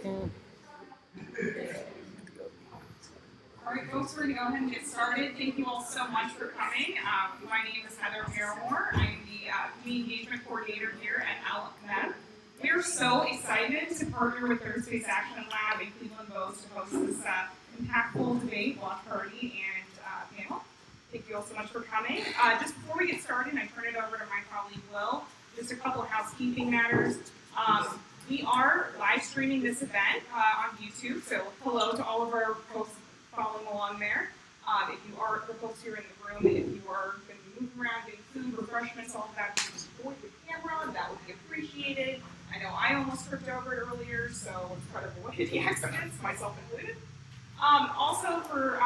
second. All right, folks, we're going to go ahead and get started. Thank you all so much for coming. My name is Heather Paramore. I'm the Community Engagement Coordinator here at LMM. We are so excited to partner with Third Space Action Lab and Cleveland Votes to host this impactful debate, watch party, and panel. Thank you all so much for coming. Just before we get started, I turn it over to my colleague Will. Just a couple of housekeeping matters. We are live streaming this event on YouTube, so hello to all of our folks following along there. If you are the folks here in the room, if you are going to be moving around, getting food, refreshments, all of that, just avoid the camera. That would be appreciated. I know I almost tripped over it earlier, so let's try to avoid the accidents, myself included. Also for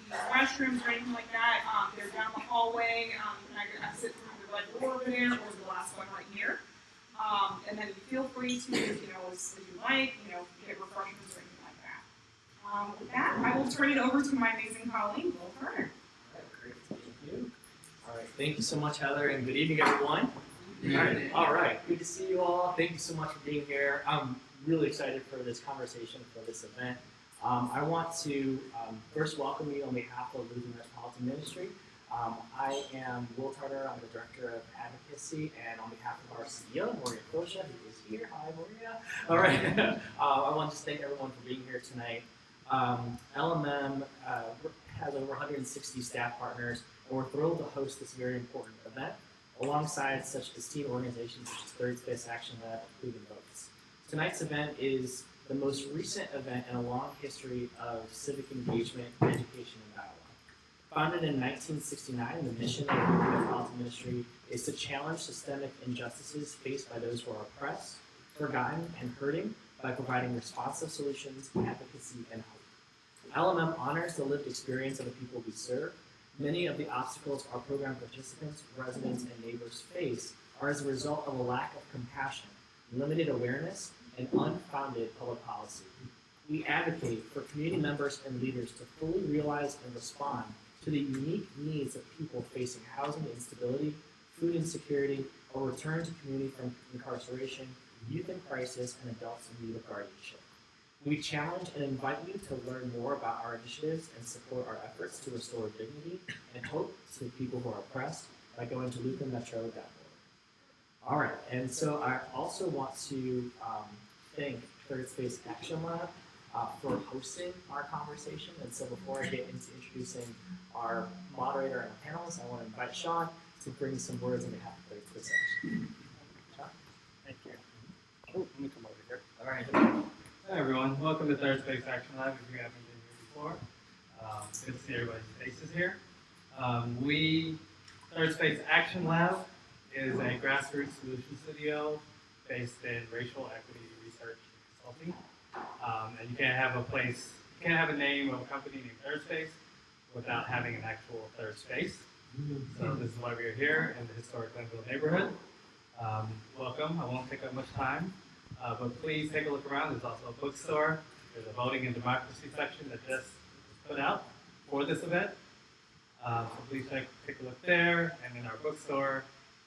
the restrooms or anything like that, they're down the hallway. You can either exit through the red door over there or the last one right here. And then feel free to, as you like, get refreshments or anything like that. With that, I will turn it over to my amazing colleague, Will Turner. All right, great. Thank you. All right, thank you so much, Heather, and good evening, everyone. All right, good to see you all. Thank you so much for being here. I'm really excited for this conversation, for this event. I want to first welcome you on behalf of Lutheran Metropolitan Ministry. I am Will Turner. I'm the Director of Advocacy, and on behalf of our CEO, Maria Kosha, who is here. Hi, Maria. All right. I want to just thank everyone for being here tonight. LMM has over 160 staff partners, and we're thrilled to host this very important event alongside such esteemed organizations such as Third Space Action Lab and Cleveland Votes. Tonight's event is the most recent event in a long history of civic engagement, education, and dialogue. Founded in 1969, the mission of the Metropolitan Ministry is to challenge systemic injustices faced by those who are oppressed, forgotten, and hurting by providing responsive solutions, advocacy, and hope. LMM honors the lived experience of the people we serve. Many of the obstacles our program participants, residents, and neighbors face are as a result of a lack of compassion, limited awareness, and unfounded public policy. We advocate for community members and leaders to fully realize and respond to the unique needs of people facing housing instability, food insecurity, or return to community from incarceration, youth in crisis, and adults in need of guardianship. We challenge and invite you to learn more about our initiatives and support our efforts to restore dignity and hope to people who are oppressed by going to lutheranmetro.org. All right, and so I also want to thank Third Space Action Lab for hosting our conversation. And so before I get into introducing our moderator and our panelists, I want to invite Sean to bring some words on behalf of Third Space Action. Sean? Thank you. Oh, let me come over here. All right. Hi everyone, welcome to Third Space Action Lab if you haven't been here before. Good to see everybody's faces here. Third Space Action Lab is a grassroots solution studio based in racial equity research and consulting. And you can't have a name of a company named Third Space without having an actual third space. So this is why we are here in the historic Glenville neighborhood. Welcome, I won't take up much time. But please take a look around. There's also a bookstore. There's a voting and democracy section that just was put out for this event. So please take a look there and in our bookstore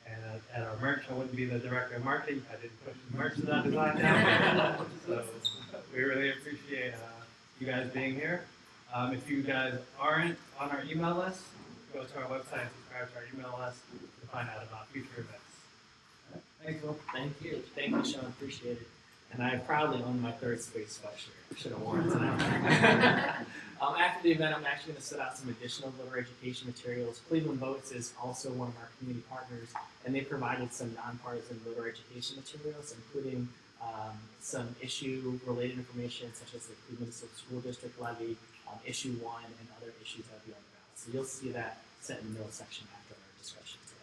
and at our merch. I wouldn't be the director of marketing if I didn't push the merch that I designed now. So we really appreciate you guys being here. If you guys aren't on our email list, go to our website and subscribe to our email list to find out about future events. Thanks, Will. Thank you. Thank you, Sean. Appreciate it. And I proudly own my Third Space sweatshirt. I should have worn it tonight. After the event, I'm actually going to set out some additional voter education materials. Cleveland Votes is also one of our community partners, and they provided some nonpartisan voter education materials, including some issue-related information, such as the Cleveland School District levy, Issue 1, and other issues that will be on the ballot. So you'll see that set in the middle section after our discussion today.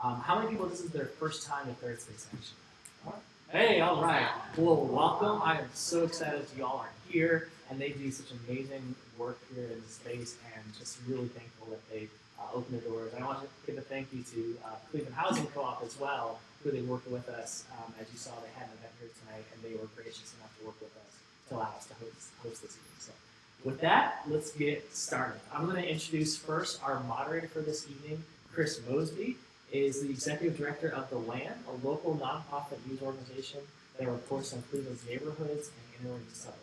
How many people, this is their first time at Third Space Action? Hey, all right. Well, welcome. I am so excited that you all are here, and they do such amazing work here in the space, and just really thankful that they opened the doors. I want to give a thank you to Cleveland Housing Co-op as well, who they worked with us. As you saw, they had an event here tonight, and they were gracious enough to work with us to allow us to host this evening. So with that, let's get started. I'm going to introduce first our moderator for this evening, Chris Mosby. Is the executive director of The Land, a local nonprofit news organization that reports on Cleveland's neighborhoods and inner suburbs.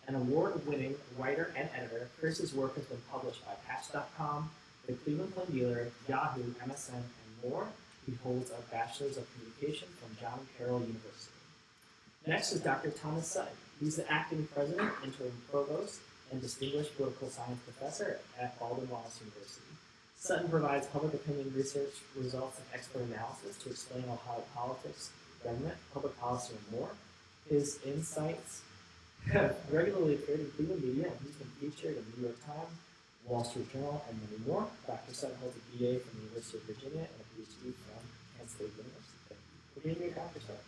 An award-winning writer and editor, Chris's work has been published by Patch.com, the Cleveland Plain Dealer, Yahoo, MSN, and more. He holds a Bachelor's of Communication from John Carroll University. Next is Dr. Thomas Sutton. He's the acting president, interim provost, and distinguished political science professor at Baldwin Wallace University. Sutton provides public opinion research results and expert analysis to explain Ohio politics, government, public policy, and more. His insights have regularly appeared in Cleveland media, and he's been featured in the New York Times, Wall Street Journal, and many more. Dr. Sutton holds a BA from the University of Virginia and a PhD from Kent State University. Thank you for being here, Dr. Sutton.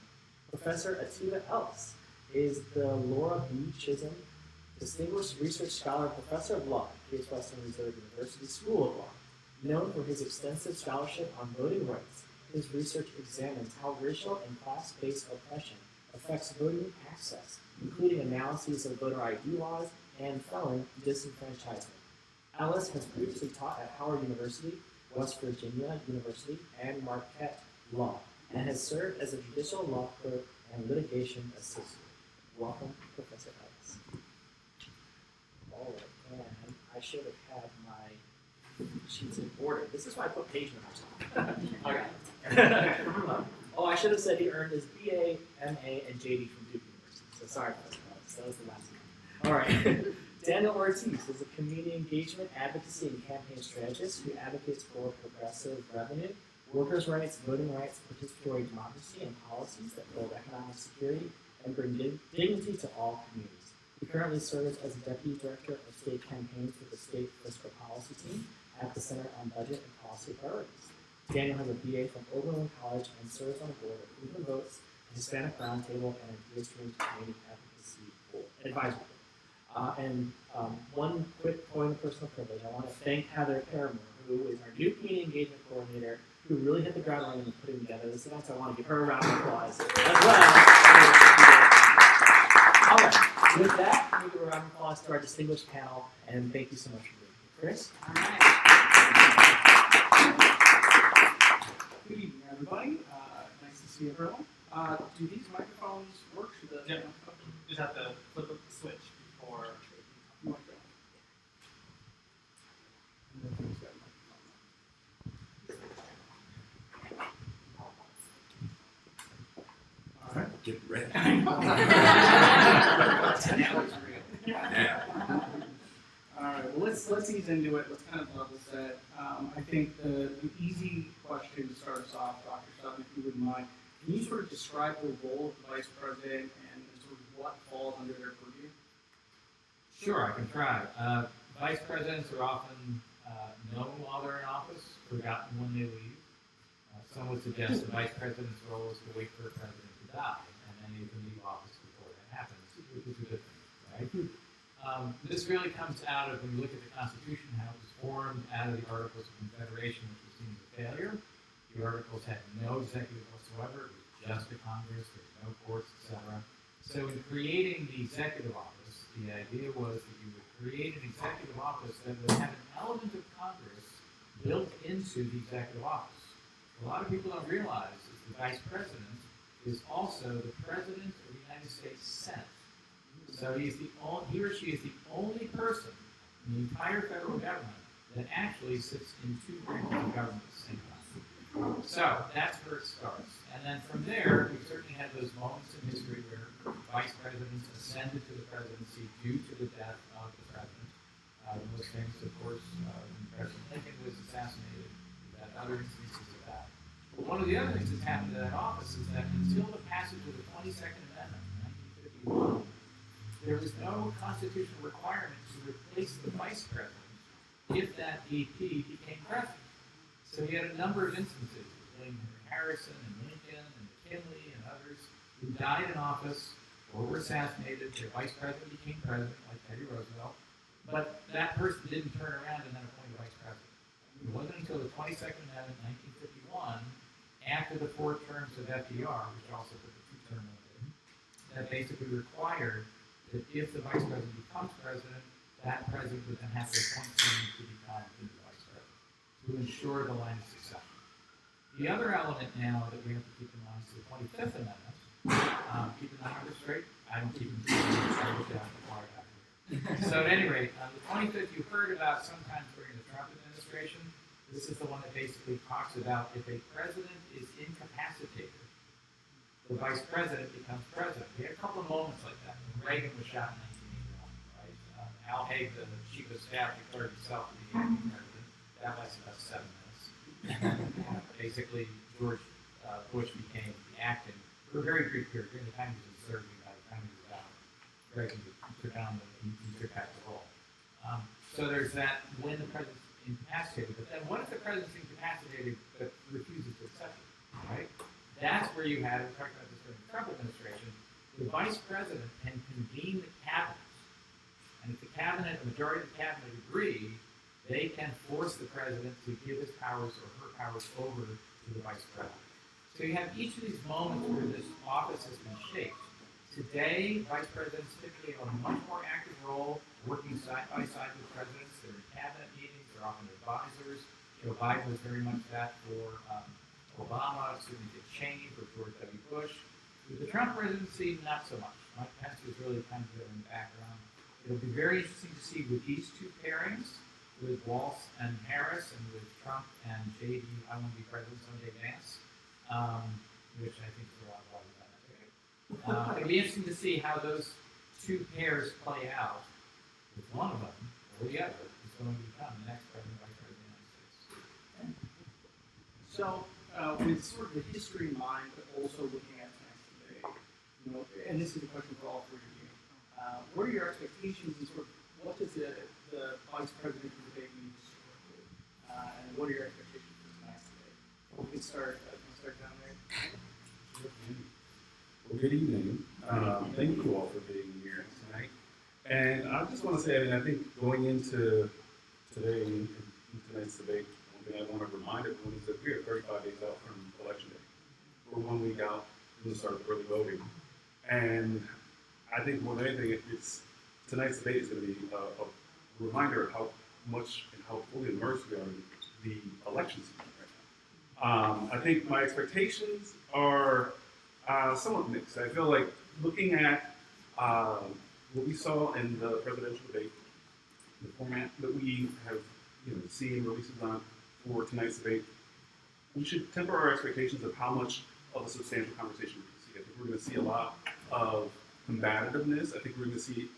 Professor Atiba Ellis is the Laura B. Chisholm Distinguished Research Scholar and Professor of Law at Case Western Reserve University School of Law. Known for his extensive scholarship on voting rights, his research examines how racial and class-based oppression affects voting access, including analyses of voter ID laws and felon disenfranchisement. Ellis has previously taught at Howard University, West Virginia University, and Marquette Law, and has served as a judicial law clerk and litigation assistant. Welcome, Professor Ellis. All right, and I should have had my sheets in order. This is why I put page numbers on. Okay. Oh, I should have said he earned his BA, MA, and JD from Duke University. So sorry about that. That was the last one. All right. Daniel Ortiz is a community engagement, advocacy, and campaign strategist who advocates for progressive revenue, workers' rights, voting rights, participatory democracy, and policies that build economic security and bring dignity to all communities. He currently serves as the Deputy Director of State Campaigns with the State Fiscal Policy Team at the Center on Budget and Policy Priorities. Daniel has a BA from Oberlin College and serves on the board of Cleveland Votes, a Hispanic Roundtable, and a History Community Advocacy Advisory Board. One quick point of personal privilege. I want to thank Heather Paramore, who is our new community engagement coordinator, who really hit the ground running in putting together this event. So I want to give her a round of applause as well. All right. With that, we give a round of applause to our distinguished panel, and thank you so much for being here. Chris? All right. Good evening, everybody. Nice to see everyone. Do these microphones work? Yeah. Just have to flip the switch before. You want to go? All right. Get ready. All right. Well, let's ease into it. Let's kind of level set. I think the easy question to start us off, Dr. Sutton, if you wouldn't mind, can you sort of describe the role of the Vice President and sort of what falls under their purview? Sure, I can try. Vice presidents are often known while they're in office, forgotten when they leave. Some would suggest the vice president's role is to wait for a president to die, and then you can leave office before that happens, which is a good thing, right? This really comes out of, when you look at the Constitution, how it was formed out of the Articles of Confederation, which was seen as a failure. The Articles had no executive whatsoever. It was just a Congress. There were no courts, etc. So in creating the executive office, the idea was that you would create an executive office that would have an element of Congress built into the executive office. A lot of people don't realize is the vice president is also the president of the United States Senate. So he or she is the only person in the entire federal government that actually sits in two branches of government at the same time. So that's where it starts. And then from there, we certainly had those moments in history where vice presidents ascended to the presidency due to the death of the president. The most famous, of course, when President Lincoln was assassinated. We've had other instances of that. But one of the other things that's happened to that office is that until the passage of the 22nd Amendment in 1951, there was no constitutional requirement to replace the vice president if that VP became president. So you had a number of instances, including Harrison and Lincoln and McKinley and others, who died in office or were assassinated. Their vice president became president, like Teddy Roosevelt, but that person didn't turn around and then appoint a vice president. It wasn't until the 22nd Amendment in 1951, after the 4 terms of FDR, which also put the 2-term limit in, that basically required that if the vice president becomes president, that president would then have to appoint someone to become the vice president to ensure the line of succession. The other element now that we have to keep in mind is the 25th Amendment, Keeping the numbers straight. I don't keep them straight. So at any rate, on the 25th, you heard about sometimes during the Trump administration. This is the one that basically talks about if a president is incapacitated, the vice president becomes president. We had a couple of moments like that. When Reagan was shot in 1981, right? Al Haig, the chief of staff, declared himself to be the acting president. That lasted about 7 minutes. Basically, George Bush became the acting for a very brief period. During the time he was serving, by the time he was out, Reagan took on he took back the role. So there's that when the president's incapacitated. But then what if the president's incapacitated but refuses to accept it, right? That's where you had, we talked about this during the Trump administration, the vice president can convene the cabinet. And if the cabinet, the majority of the cabinet agree, they can force the president to give his powers or her powers over to the vice president. So you have each of these moments where this office has been shaped. Today, vice presidents typically have a much more active role, working side by side with presidents. They're in cabinet meetings, they're often advisors. Joe Biden was very much that for Obama, certainly Dick Cheney, for George W. Bush. With the Trump presidency, not so much. Mike Pence was really kind of in the background. It'll be very interesting to see with these two pairings, with Walz and Harris, and with Trump and JD, I want to be president someday, Vance, which I think is a lot of it'll be interesting to see how those two pairs play out. With one of them, or the other, is going to become the next president, vice president of the United States. So, with sort of the history in mind, but also looking at tonight's debate, and this is a question for all three of you. What are your expectations and sort of what does the vice presidential debate mean historically? And what are your expectations for tonight's debate? We can start down there. Well, good evening. Thank you all for being here tonight. And I just want to say, I think going into tonight's debate, one thing I want to remind everyone is that we are 35 days out from Election Day. We're 1 week out from the start of early voting. And I think more than anything, tonight's debate is going to be a reminder of how much and how fully immersed we are in the election season right now. I think my expectations are somewhat mixed. I feel like looking at what we saw in the presidential debate, the format that we have seen releases on for tonight's debate, we should temper our expectations of how much of a substantial conversation we're going to see. I think we're going to see a lot of combativeness. I think we're going to see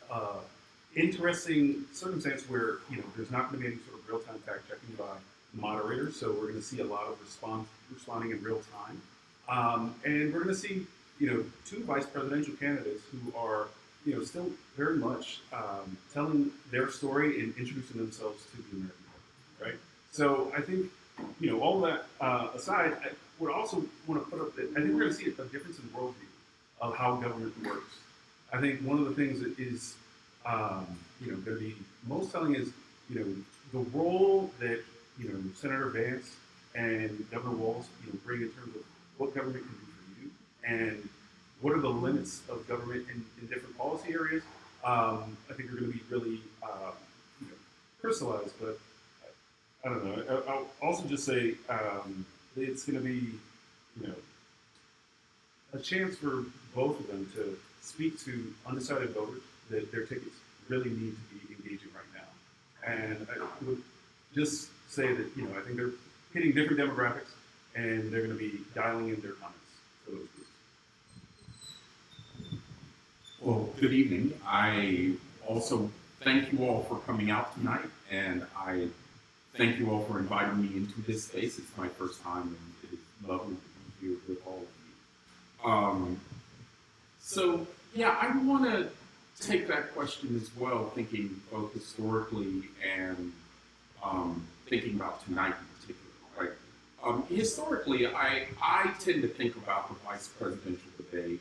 interesting circumstance where there's not going to be any sort of real-time fact checking by moderators. So we're going to see a lot of responding in real time. And we're going to see, two vice presidential candidates who are, still very much telling their story and introducing themselves to the American public, right? So I think, all that aside, I would also want to put up that I think we're going to see a difference in worldview of how government works. I think one of the things that is, going to be most telling is, the role that, Senator Vance and Governor Walz, bring in terms of what government can do for you and what are the limits of government in different policy areas. I think are going to be really, crystallized. But I don't know. I'll also just say it's going to be, a chance for both of them to speak to undecided voters that their tickets really need to be engaging right now. And I would just say that, I think they're hitting different demographics and they're going to be dialing in their comments for those groups. Well, good evening. I also thank you all for coming out tonight, and I thank you all for inviting me into this space. It's my first time, and it is lovely to be here with all of you. So, yeah, I want to take that question as well, thinking both historically and thinking about tonight in particular, right? Historically, I tend to think about the vice presidential debate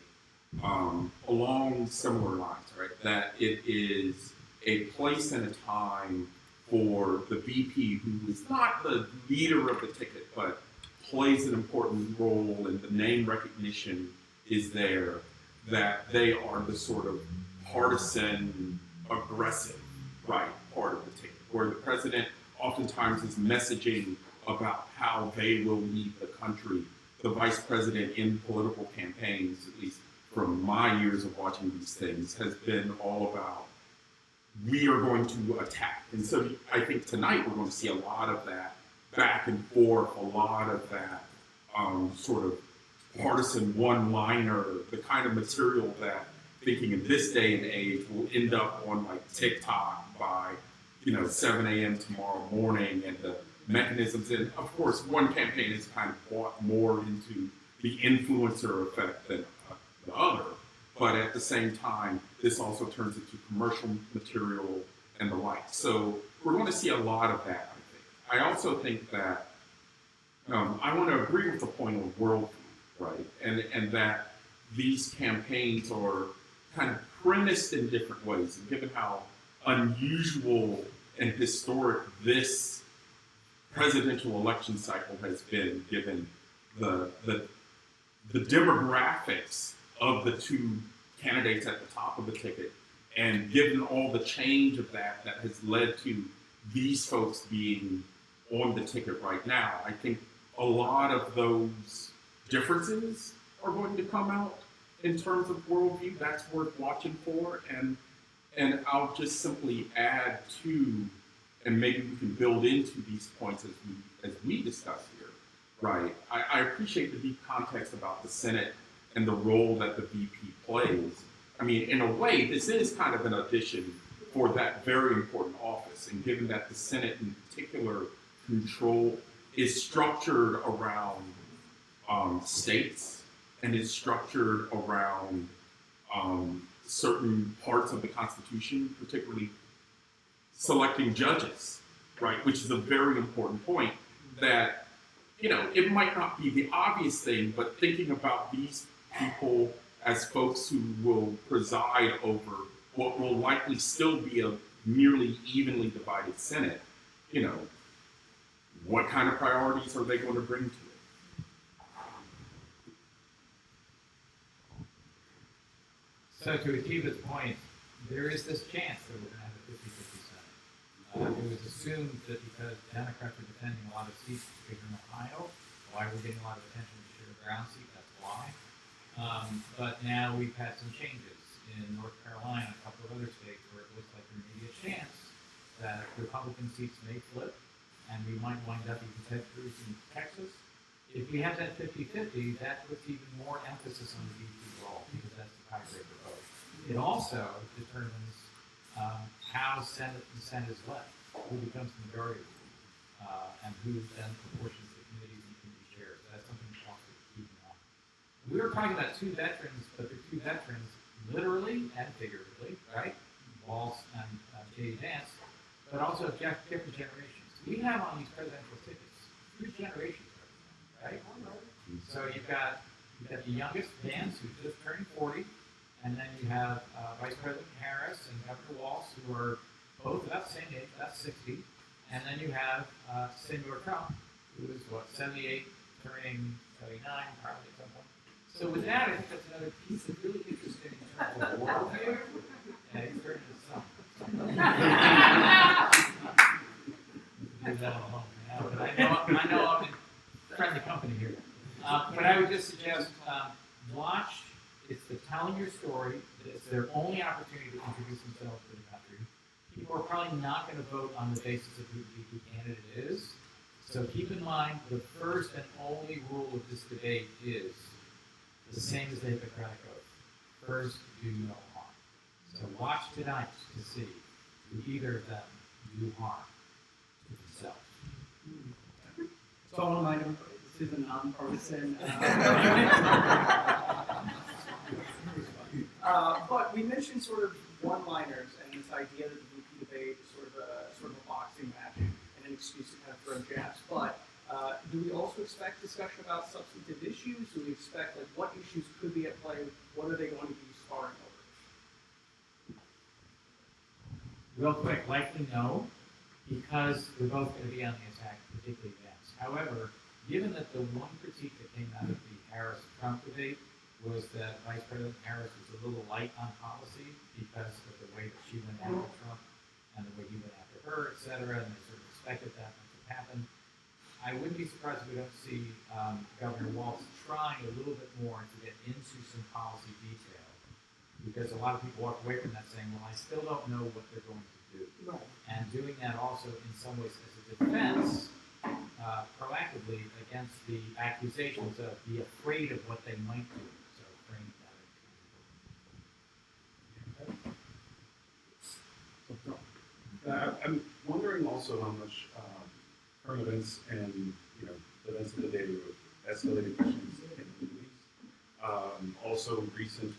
along similar lines, right? That it is a place and a time for the VP who is not the leader of the ticket, but plays an important role and the name recognition is there, that they are the sort of partisan, aggressive, right, part of the ticket, where the president oftentimes is messaging about how they will lead the country. The vice president in political campaigns, at least from my years of watching these things has been all about we are going to attack. And so I think tonight we're going to see a lot of that back and forth, a lot of that sort of partisan one-liner, the kind of material that, thinking in this day and age, will end up on like TikTok by 7 a.m. tomorrow morning, and the mechanisms. And of course, one campaign has kind of bought more into the influencer effect than the other. But at the same time, this also turns into commercial material and the like. So we're going to see a lot of that, I think. I also think that I want to agree with the point of worldview, right? And that these campaigns are kind of premised in different ways. And given how unusual and historic this presidential election cycle has been, given the demographics of the two candidates at the top of the ticket, and given all the change of that has led to these folks being on the ticket right now, I think a lot of those differences are going to come out in terms of worldview. That's worth watching for, and I'll just simply add to, and maybe we can build into these points as we discuss here, right? I appreciate the deep context about the Senate and the role that the VP plays. I mean, in a way, this is kind of an audition for that very important office. And given that the Senate in particular is structured around states, and is structured around certain parts of the Constitution, particularly selecting judges, right? Which is a very important point that, it might not be the obvious thing, but thinking about these people as folks who will preside over what will likely still be a nearly evenly divided Senate, what kind of priorities are they going to bring to it? So to achieve this point, there is this chance that we're going to have a 50-50 Senate. It was assumed that because Democrats are defending a lot of seats, particularly in Ohio, why we're getting a lot of attention to the sugar ground seat, that's why. But now we've had some changes in North Carolina and a couple of other states where it looks like there may be a chance that Republican seats may flip, and we might wind up even Ted Cruz in Texas. If we have that 50-50, that puts even more emphasis on the VP role, because that's the tiebreaker vote. It also determines how the Senate is led, who becomes the majority, and who then proportions the committees and committee chairs. That's something we also keep in mind. We were talking about two veterans, but they're two veterans literally and figuratively, right? Walz and J.D. Vance, but also different generations. We have on these presidential tickets 3 generations, right? So you've got the youngest, Vance, who's just turning 40, and then you have Vice President Harris and Governor Walz, who are both about the same age, about 60, and then you have Senator Trump, who is 78, turning 79, probably at some point. So with that, I think that's another piece that's really interesting in terms of worldview. Yeah, he's turning to something. Leave that alone now, but I know I'm in friendly company here. But I would just suggest watch. It's the telling your story. It's their only opportunity to introduce themselves to the country. People are probably not going to vote on the basis of who the VP candidate is. So keep in mind the first and only rule of this debate is the same as the Hippocratic Oath. First, do no harm. So watch tonight to see do either of them do harm to themselves. So I'll remind everybody, this is a nonpartisan. But we mentioned sort of one-liners and this idea that the VP debate is sort of a boxing match and an excuse to kind of throw jabs. But do we also expect discussion about substantive issues? Do we expect what issues could be at play? What are they going to be sparring over? Real quick, likely no, because we're both going to be on the attack, particularly Vance. However, given that the one critique that came out of the Harris-Trump debate was that Vice President Harris was a little light on policy because of the way that she went after Trump and the way he went after her, et cetera, and they sort of expected that to happen. I wouldn't be surprised if we don't see Governor Walz trying a little bit more to get into some policy detail, because a lot of people walk away from that saying, well, I still don't know what they're going to do. Right. And doing that also in some ways as a defense, proactively against the accusations of be afraid of what they might do. So frame that. I'm wondering also how much current events and the events of the day with escalating questions in the Middle East, also recent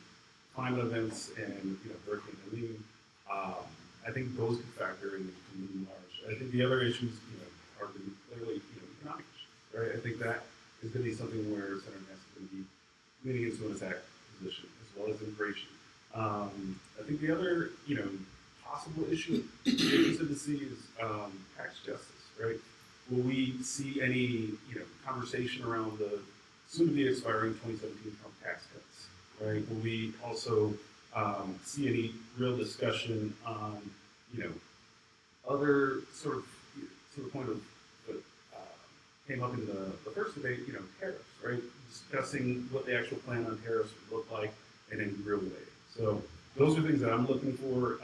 climate events and Hurricane Helene. I think those could factor in large. I think the other issues are clearly economic issues, right? I think that is going to be something where Senator Ness is going to be leaning into an attack position as well as immigration. I think the other possible issue interested to see is tax justice, right? Will we see any conversation around the soon-to-be expiring 2017 Trump tax cuts, right? Will we also see any real discussion on other sort of to the point of what came up in the first debate, tariffs, right? Discussing what the actual plan on tariffs would look like in any real way. So those are things that I'm looking for.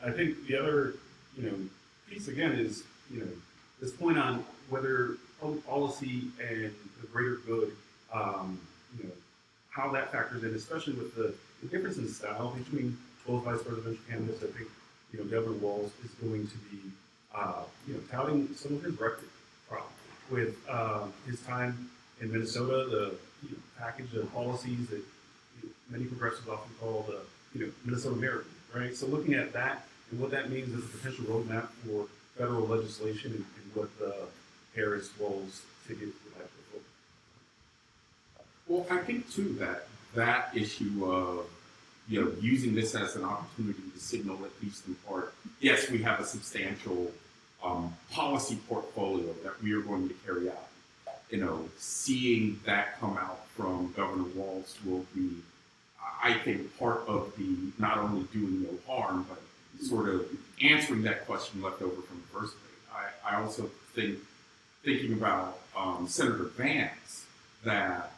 I think the other, piece again is, this point on whether public policy and the greater good, how that factors in, especially with the difference in style between both vice presidential candidates. I think, Governor Walz is going to be, touting some of his record probably with his time in Minnesota, the package of policies that many progressives often call the Minnesota Miracle, right? So looking at that and what that means as a potential roadmap for federal legislation and what the Harris-Walz ticket would have to look. Well, I think too that issue of using this as an opportunity to signal, at least in part, yes, we have a substantial policy portfolio that we are going to carry out. Seeing that come out from Governor Walz will be, I think, part of the not only doing no harm, but sort of answering that question left over from the first debate. I also think, thinking about Senator Vance, that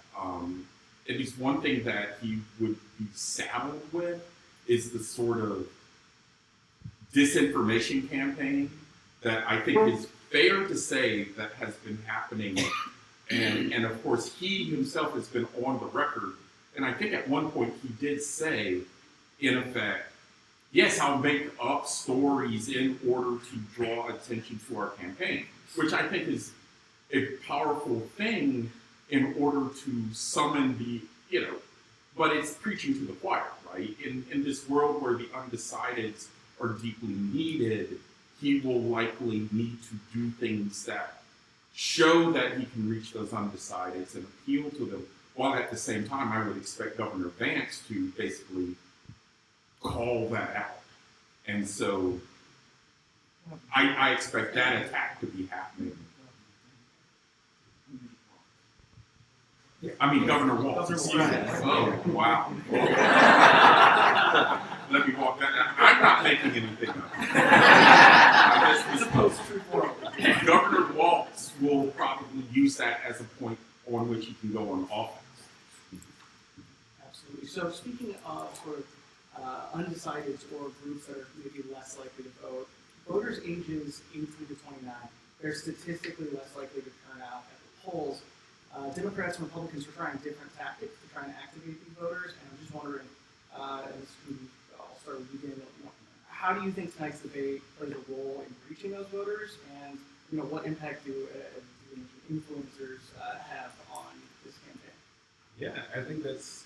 at least one thing that he would be saddled with is the sort of disinformation campaign that I think is fair to say that has been happening. And of course, he himself has been on the record. And I think at one point he did say, in effect, yes, I'll make up stories in order to draw attention to our campaign, which I think is a powerful thing in order to summon the, but it's preaching to the choir, right? In this world where the undecideds are deeply needed, he will likely need to do things that show that he can reach those undecideds and appeal to them, while at the same time I would expect Governor Vance to basically call that out. And so I expect that attack to be happening. I mean, Governor Walz. Oh, wow. Let me walk that. I'm not making anything up. Governor Walz will probably use that as a point on which he can go on offense. Absolutely. So speaking of sort of undecideds or groups that are maybe less likely to vote, voters ages 18 to 29, they're statistically less likely to turn out at the polls. Democrats and Republicans are trying different tactics to try and activate these voters, and I'm just wondering, I'll start with you, Daniel. How do you think tonight's debate plays a role in reaching those voters, and what impact do influencers have on this campaign? Yeah, I think that's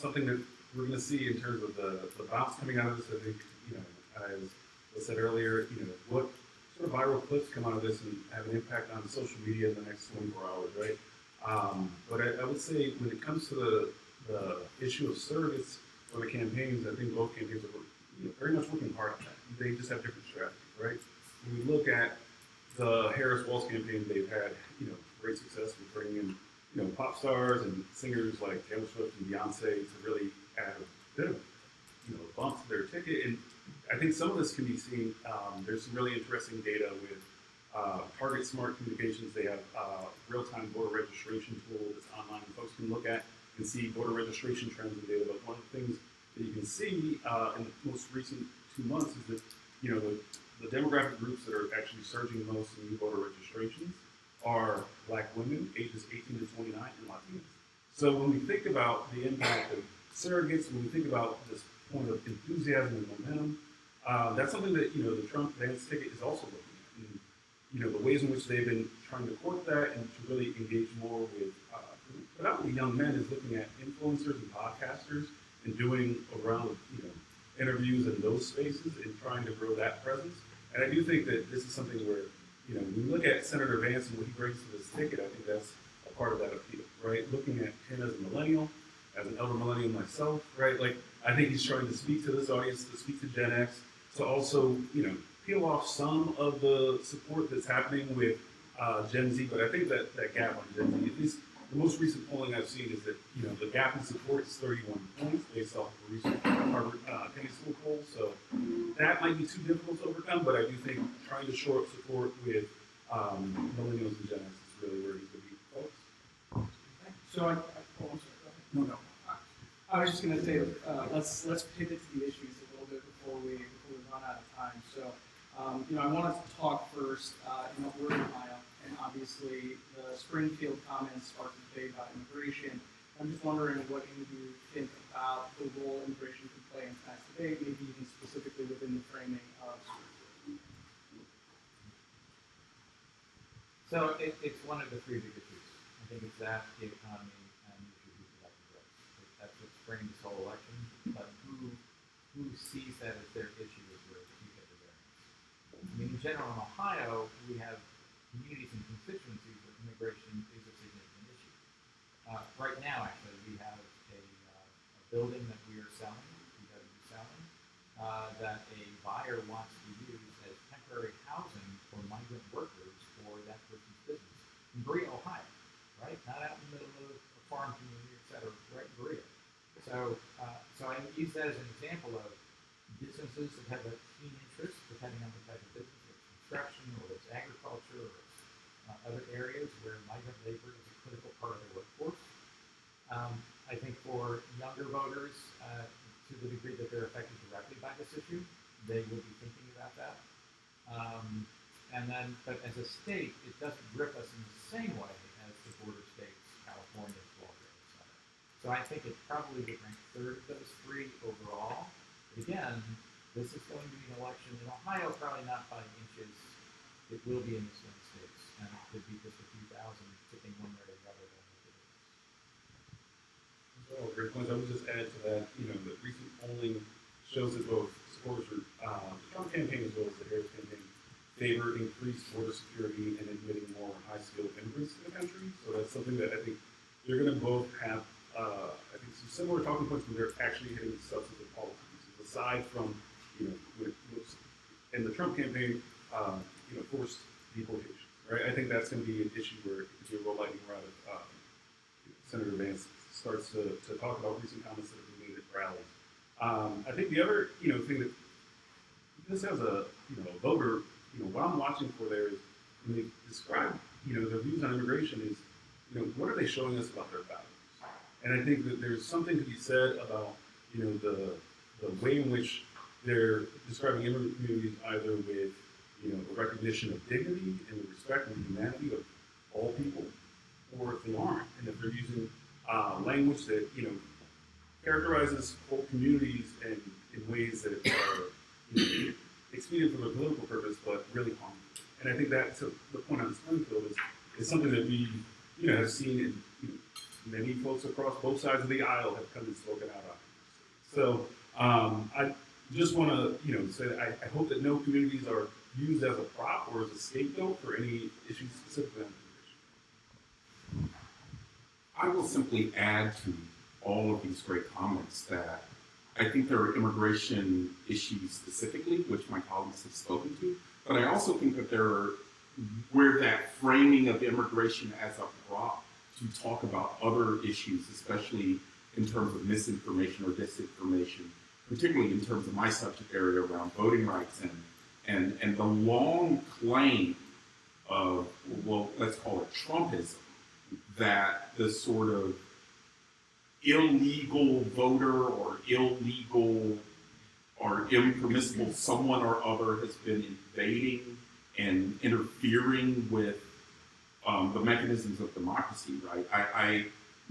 something that we're going to see in terms of the bounce coming out of this. I think, as I said earlier, what sort of viral clips come out of this and have an impact on social media in the next 24 hours, right? But I would say when it comes to the issue of surrogates for the campaigns, I think both campaigns are very much working hard on that. They just have different strategies, right? When we look at the Harris-Walz campaign, they've had great success with bringing in pop stars and singers like Taylor Swift and Beyonce to really add a bit of bump to their ticket. And I think some of this can be seen. There's some really interesting data with Target Smart Communications, they have real-time voter registration tool that's online and folks can look at and see voter registration trends and data. But one of the things that you can see in the most recent 2 months is that, the demographic groups that are actually surging the most in new voter registrations are Black women, ages 18 to 29, and Latinos. So when we think about the impact of surrogates, when we think about this point of enthusiasm and momentum, that's something that, the Trump-Vance ticket is also looking at. And, the ways in which they've been trying to court that and to really engage more with, predominantly young men, is looking at influencers and podcasters and doing around, interviews in those spaces and trying to grow that presence. And I do think that this is something where, when you look at Senator Vance and what he brings to this ticket, I think that's a part of that appeal, right? Looking at him as a millennial, as an elder millennial myself, right? Like, I think he's trying to speak to this audience, to speak to Gen X, to also, peel off some of the support that's happening with Gen Z. But I think that gap on Gen Z, at least the most recent polling I've seen, is that, the gap in support is 31 points based off of a recent Harvard Kennedy School poll. So that might be too difficult to overcome, but I do think trying to shore up support with millennials and Gen X is really where he's going to be focused. So I'm sorry. No. I was just going to say, let's pivot to the issues a little bit before we run out of time. So, I wanted to talk first. We're in Ohio, and obviously the Springfield comments sparked a debate about immigration. I'm just wondering what any of you think about the role immigration can play in tonight's debate, maybe even specifically within the framing of Springfield. So it's one of the three big issues. I think it's that, the economy, and the issue of elected rights. That's what's framed this whole election. But who sees that as their issue is where you get the variance. I mean, in general, in Ohio, we have communities and constituencies where immigration is a significant issue. Right now, actually, we have a building that we are selling, that a buyer wants to use as temporary housing for migrant workers for that person's business in Berea, Ohio, right? Not out in the middle of a farm community, et cetera, right in Berea. So I use that as an example of businesses that have a keen interest, depending on the type of business, whether it's construction, or it's agriculture, or it's other areas where migrant labor is a critical part of the workforce. I think for younger voters, to the degree that they're affected directly by this issue, they will be thinking about that. But as a state, it doesn't grip us in the same way as the border states, California, Florida, et cetera. So I think it probably would rank third of those three overall. But again, this is going to be an election in Ohio, probably not by inches. It will be in the swing states, and it could be just a few thousand tipping one way or the other. Oh, great points. I would just add to that, the recent polling shows that both supporters for the Trump campaign as well as the Harris campaign favor increased border security and admitting more high-skilled immigrants to the country. So that's something that I think they're going to both have, I think, some similar talking points when they're actually hitting substantive policies. Aside from, in the Trump campaign, forced deportation, right? I think that's going to be an issue where it could be a real lightning rod if Senator Vance starts to talk about recent comments that have been made at rallies. I think the other, thing that this as a, voter, what I'm watching for there is when they describe, their views on immigration is, what are they showing us about their values? And I think that there's something to be said about, the way in which they're describing immigrant communities either with, a recognition of dignity and the respect and humanity of all people, or if they aren't, and if they're using language that, characterizes whole communities in ways that are expedient for their political purpose, but really harmful. And I think that, to the point on Springfield, is something that we, have seen in many folks across both sides of the aisle have come and spoken out on. So I just want to, say that I hope that no communities are used as a prop or as a scapegoat for any issues specifically on immigration. I will simply add to all of these great comments that I think there are immigration issues specifically, which my colleagues have spoken to, but I also think that there are where that framing of immigration as a prop to talk about other issues, especially in terms of misinformation or disinformation, particularly in terms of my subject area around voting rights and the long claim of, well, let's call it Trumpism, that the sort of illegal voter or illegal or impermissible someone or other has been invading and interfering with the mechanisms of democracy, right? I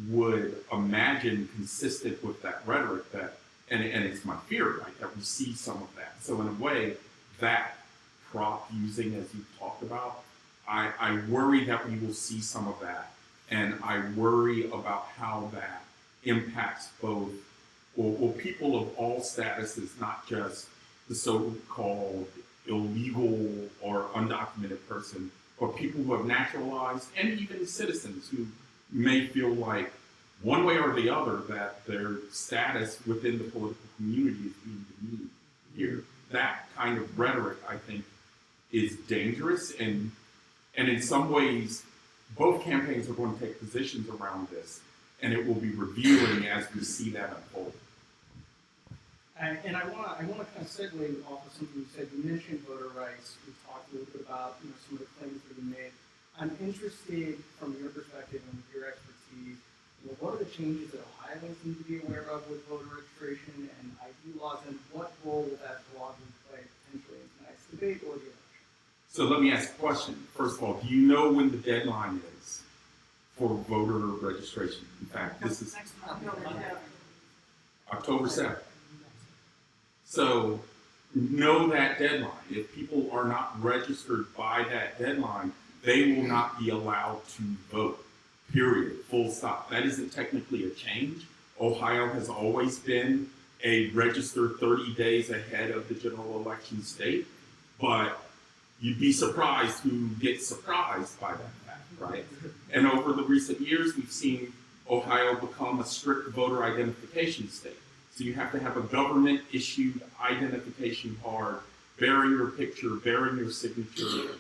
would imagine, consistent with that rhetoric, that, and it's my fear, right, that we see some of that. So in a way, that prop using, as you talked about, I worry that we will see some of that, and I worry about how that impacts both, well, people of all statuses, not just the so-called illegal or undocumented person, but people who have naturalized, and even citizens who may feel like, one way or the other, that their status within the political community is being demeaned here. That kind of rhetoric, I think, is dangerous, and in some ways, both campaigns are going to take positions around this, and it will be revealing as we see that unfold. And I want to kind of segue off of something you said. You mentioned voter rights. We talked a little bit about some of the claims that you made. I'm interested, from your perspective and with your expertise, what are the changes that Ohioans need to be aware of with voter registration and ID laws, and what role will that broadly play potentially in tonight's debate or the election? So let me ask a question. First of all, do you know when the deadline is for voter registration? In fact, this is October 7th. So know that deadline. If people are not registered by that deadline, they will not be allowed to vote, period, full stop. That isn't technically a change. Ohio has always been a register 30 days ahead of the general election state, but you'd be surprised who gets surprised by that fact, right? And over the recent years, we've seen Ohio become a strict voter identification state. So you have to have a government-issued identification card bearing your picture, bearing your signature,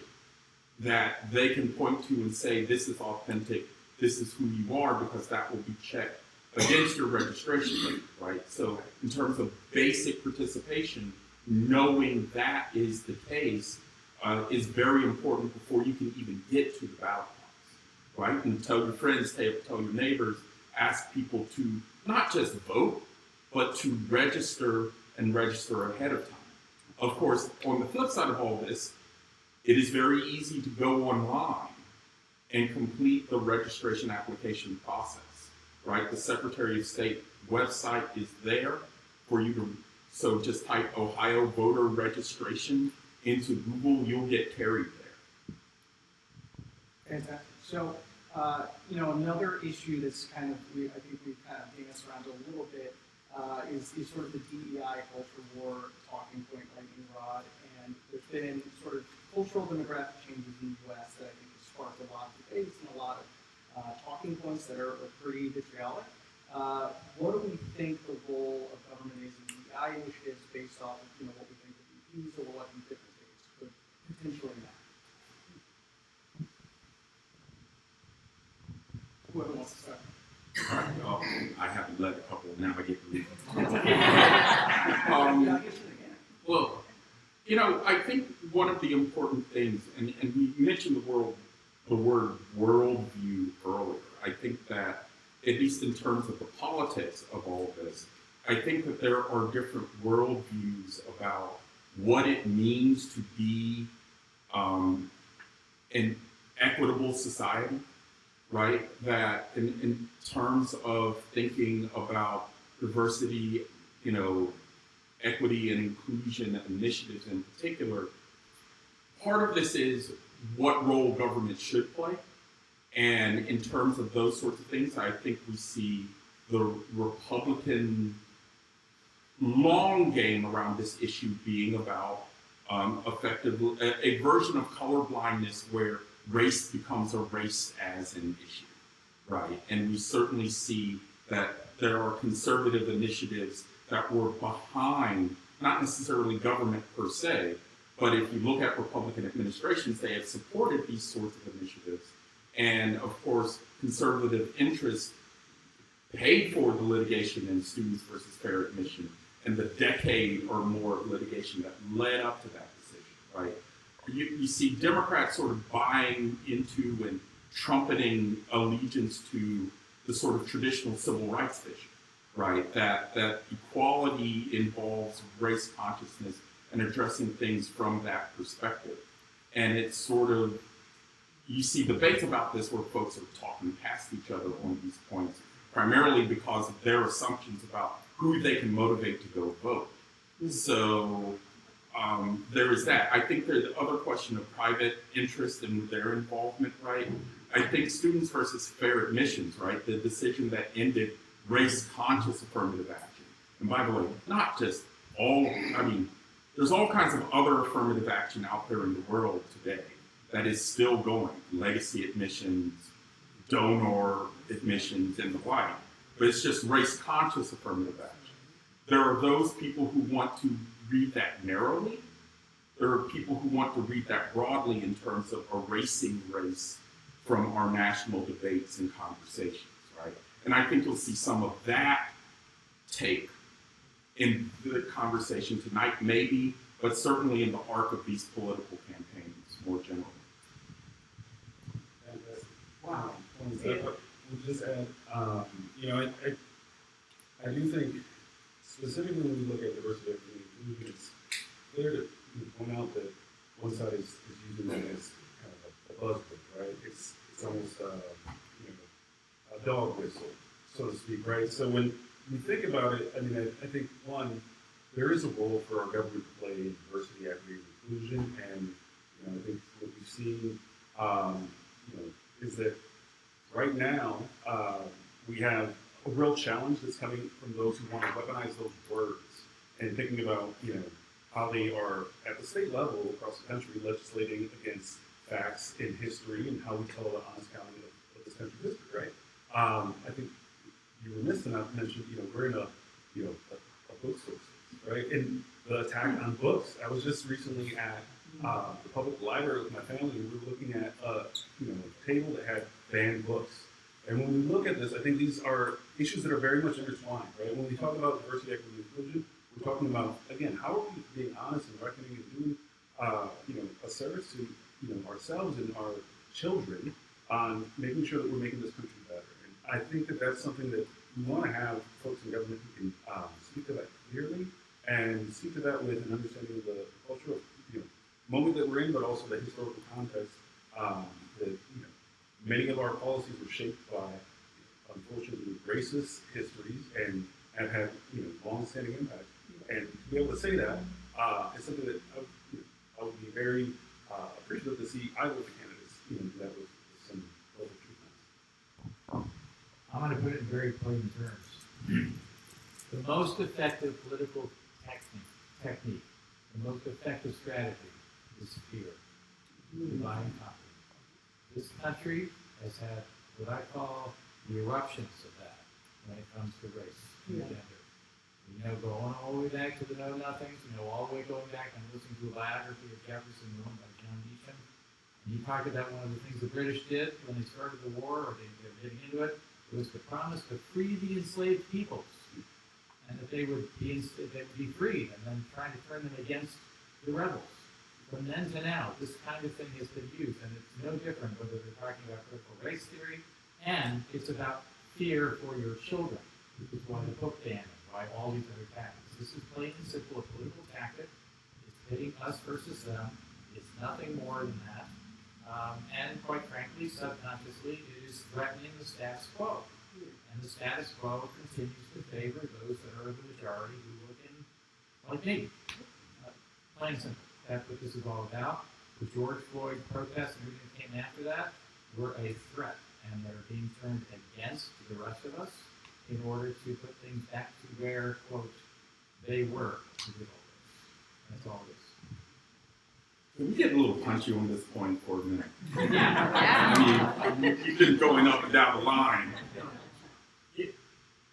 that they can point to and say, this is authentic, this is who you are, because that will be checked against your registration rate, right? So in terms of basic participation, knowing that is the case is very important before you can even get to the ballot box, right? And tell your friends, tell your neighbors, ask people to not just vote, but to register and register ahead of time. Of course, on the flip side of all this, it is very easy to go online and complete the registration application process, right? The Secretary of State website is there for you to, so just type Ohio voter registration into Google, you'll get carried there. Fantastic. So, another issue that's kind of, I think we've kind of danced around a little bit, is sort of the DEI culture war talking point, lightning rod, and there's been sort of cultural demographic changes in the U.S. that I think has sparked a lot of debates and a lot of talking points that are pretty vitriolic. What do we think the role of government is in DEI initiatives based off of what we think of VPs or what we different states could potentially matter? Whoever wants to start. Oh, I haven't led a couple, now I get to lead. Well, I think one of the important things, and we mentioned the word worldview earlier. I think that, at least in terms of the politics of all this, I think that there are different worldviews about what it means to be an equitable society, right? That in terms of thinking about diversity, equity and inclusion initiatives in particular, part of this is what role government should play. And in terms of those sorts of things, I think we see the Republican long game around this issue being about effectively a version of colorblindness where race becomes a race as an issue, right? And we certainly see that there are conservative initiatives that were behind, not necessarily government per se, but if you look at Republican administrations, they have supported these sorts of initiatives. And of course, conservative interests paid for the litigation in Students versus Fair Admission and the decade or more of litigation that led up to that decision, right? you see Democrats sort of buying into and trumpeting allegiance to the sort of traditional civil rights vision, right? That equality involves race consciousness and addressing things from that perspective. And it's sort of, you see debates about this where folks are talking past each other on these points, primarily because of their assumptions about who they can motivate to go vote. So there is that. I think there's the other question of private interest and their involvement, right? I think students versus fair admissions, right? The decision that ended race-conscious affirmative action. And by the way, not just all, I mean, there's all kinds of other affirmative action out there in the world today that is still going. Legacy admissions, donor admissions, and the like. But it's just race-conscious affirmative action. There are those people who want to read that narrowly. There are people who want to read that broadly in terms of erasing race from our national debates and conversations, right? And I think you'll see some of that take in the conversation tonight, maybe, but certainly in the arc of these political campaigns more generally. Wow. We'll just add, I do think, specifically when we look at diversity, it's clear to point out that one side is using that as kind of a buzzword, right? It's almost a dog whistle, so to speak, right? So when we think about it, I mean, I think one, there is a role for our government to play in diversity, equity, and inclusion, and I think what we've seen, is that right now we have a real challenge that's coming from those who want to weaponize those words and thinking about, how they are at the state level across the country legislating against facts in history and how we tell the honest counting of this country's history, right? I think you were remiss to not mention, we're in a bookstore, right? And the attack on books. I was just recently at the public library with my family, and we were looking at a table that had banned books. And when we look at this, I think these are issues that are very much intertwined, right? When we talk about diversity, equity, and inclusion, we're talking about, again, how are we being honest and reckoning and doing, a service to, ourselves and our children on making sure that we're making this country better. And I think that that's something that we want to have folks in government who can speak to that clearly and speak to that with an understanding of the cultural, moment that we're in, but also the historical context that, many of our policies were shaped by, unfortunately, racist histories and have had, long-standing impact. And to be able to say that is something that I would be very appreciative to see either of the candidates, do that with some level of truth. I'm going to put it in very plain terms. The most effective political technique, the most effective strategy is fear, divine confidence. This country has had what I call the eruptions of that when it comes to race and gender. Going all the way back to the know-nothings, all the way going back and listening to a biography of Jefferson written by John Meacham. And he talked about one of the things the British did when they started the war, or they were getting into it, was to promise to free the enslaved peoples, and that they would be freed, and then trying to turn them against the rebels. From then to now, this kind of thing has been used, and it's no different whether they're talking about critical race theory, and it's about fear for your children, which is why the book ban and why all these other tactics. This is plain and simple a political tactic. It's pitting us versus them. It's nothing more than that. And quite frankly, subconsciously, it is threatening the status quo. And the status quo continues to favor those that are the majority who look in like me. Plain and simple. That's what this is all about. The George Floyd protests and everything that came after that were a threat, and they're being turned against the rest of us in order to put things back to where, quote, they were. That's all it is. Can we get a little punchy on this point for a minute? Yeah. I mean, you've been going up and down the line.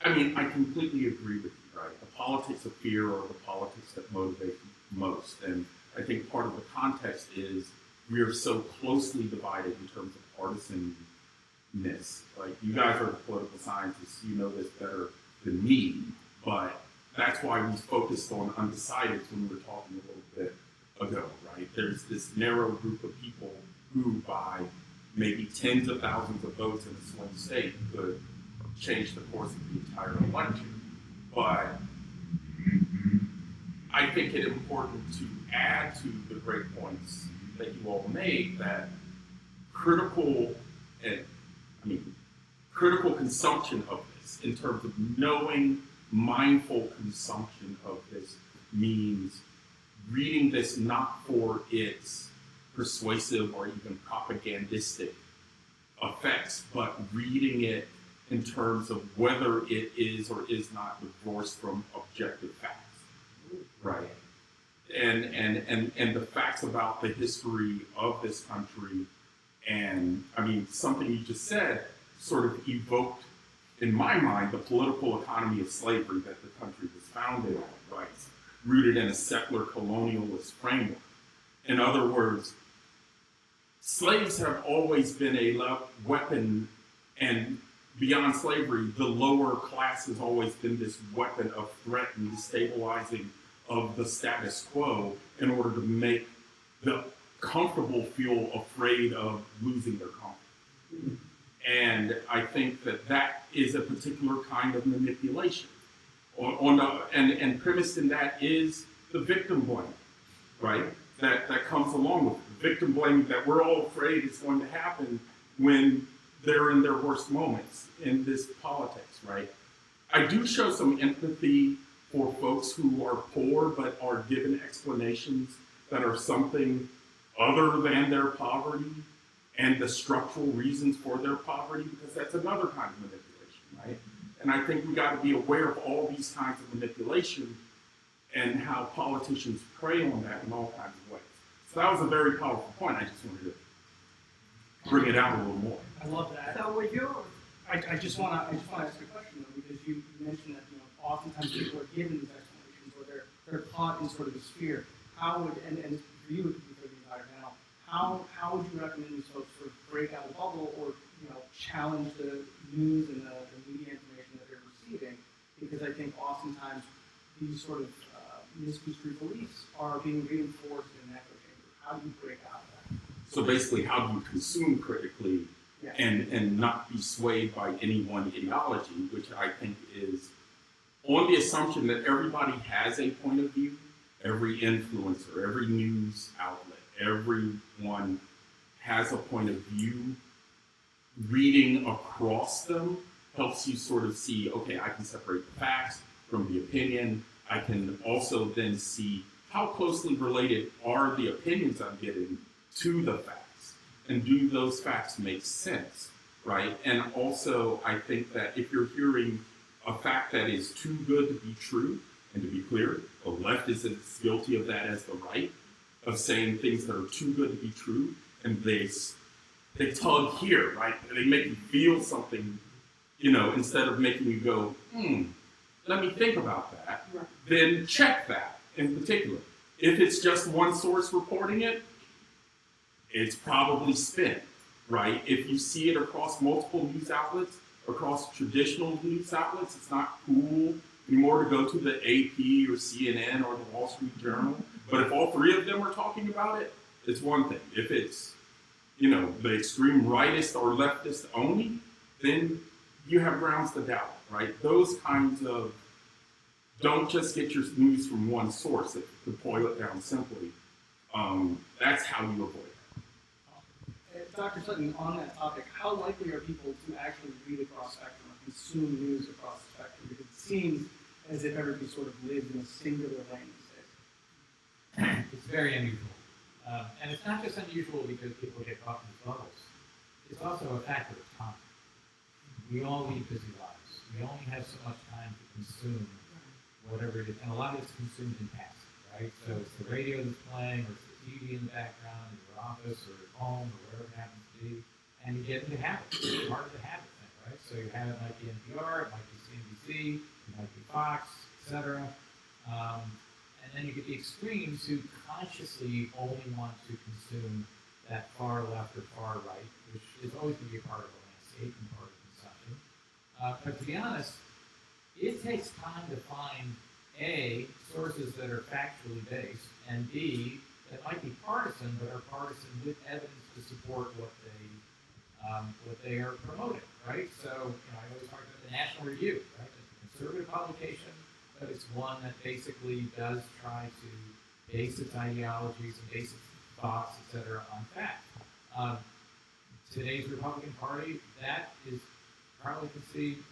I completely agree with you, right? The politics of fear are the politics that motivate most. And I think part of the context is we are so closely divided in terms of partisanness. Like, you guys are political scientists, you know this better than me, but that's why we focused on undecideds when we were talking a little bit ago, right? there's this narrow group of people who, by maybe tens of thousands of votes in a swing state, could change the course of the entire election. But I think it important to add to the great points that you all made that critical consumption of this, in terms of knowing mindful consumption of this, means reading this not for its persuasive or even propagandistic effects, but reading it in terms of whether it is or is not divorced from objective facts, right? And the facts about the history of this country, and I mean, something you just said sort of evoked in my mind the political economy of slavery that the country was founded on, right? Rooted in a secular colonialist framework. In other words, slaves have always been a weapon, and beyond slavery, the lower class has always been this weapon of threat and destabilizing of the status quo in order to make the comfortable feel afraid of losing their comfort. And I think that is a particular kind of manipulation. And premised in that is the victim blame, right? That comes along with it. The victim blame that we're all afraid is going to happen when they're in their worst moments in this politics, right? I do show some empathy for folks who are poor but are given explanations that are something other than their poverty and the structural reasons for their poverty, because that's another kind of manipulation, right? And I think we got to be aware of all these kinds of manipulation and how politicians prey on that in all kinds of ways. So that was a very powerful point. I just wanted to bring it out a little more. I love that. So would you, I just want to ask you a question though, because you mentioned that oftentimes people are given these explanations, or they're caught in sort of this fear. How would and for you it could be for the entire panel, how would you recommend these folks sort of break out of the bubble, or challenge the news and the media information that they're receiving? Because I think oftentimes these sort of misconstrued beliefs are being reinforced in an echo chamber. How do you break out of that? So basically, how do you consume critically and not be swayed by any one ideology, which I think is on the assumption that everybody has a point of view, every influencer, every news outlet, everyone has a point of view. Reading across them helps you sort of see, okay, I can separate the facts from the opinion. I can also then see how closely related are the opinions I'm getting to the facts, and do those facts make sense, right? And also, I think that if you're hearing a fact that is too good to be true, and to be clear, the left is as guilty of that as the right, of saying things that are too good to be true, and they tug here, right? They make you feel something, instead of making you go, let me think about that, then check that in particular. If it's just one source reporting it, it's probably spin, right? If you see it across multiple news outlets, across traditional news outlets, it's not cool anymore to go to the AP or CNN or the Wall Street Journal. But if all three of them are talking about it, it's one thing. If it's, the extreme rightist or leftist only, then you have grounds to doubt, right? Those kinds of, don't just get your news from one source, to boil it down simply. That's how you avoid it. Dr. Sutton, on that topic, how likely are people to actually read across spectrum or consume news across the spectrum? Because it seems as if everybody sort of lives in a singular lane these days. It's very unusual. And it's not just unusual because people get caught in these bubbles. It's also a factor of time. We all lead busy lives. We only have so much time to consume whatever it is. And a lot of it's consumed in passing, right? So it's the radio that's playing, or it's the TV in the background in your office or at home or wherever it happens to be. And you get into habits. It's part of the habit thing, right? So your habit might be NPR, it might be CNBC, it might be Fox, etc. And then you get the extremes who consciously only want to consume that far left or far right, which is always going to be a part of the landscape and part of consumption. But to be honest, it takes time to find A, sources that are factually based, and B, that might be partisan, but are partisan with evidence to support what they are promoting, right? So, I always talk about the National Review, right? It's a conservative publication, but it's one that basically does try to base its ideologies and base its thoughts, etc., on fact. Today's Republican Party, that is probably conceived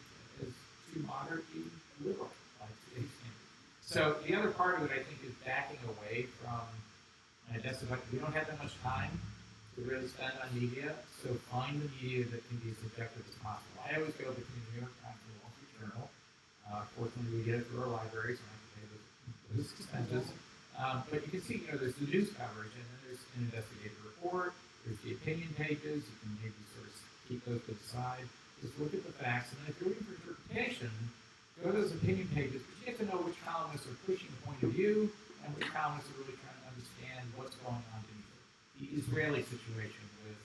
as too moderately liberal by today's standards. So the other part of it, I think, is backing away from, and that's about, we don't have that much time to really spend on media, so find the media that can be as objective as possible. I always go between the New York Times and the Wall Street Journal. Fortunately, we get it through our libraries, and I can pay those expenses. But you can see, there's the news coverage, and then there's an investigative report, there's the opinion pages, you can maybe sort of keep those to the side, just look at the facts, and then if you're looking for interpretation, go to those opinion pages, but you have to know which columnists are pushing a point of view, and which columnists are really trying to understand what's going on beneath it. The Israeli situation with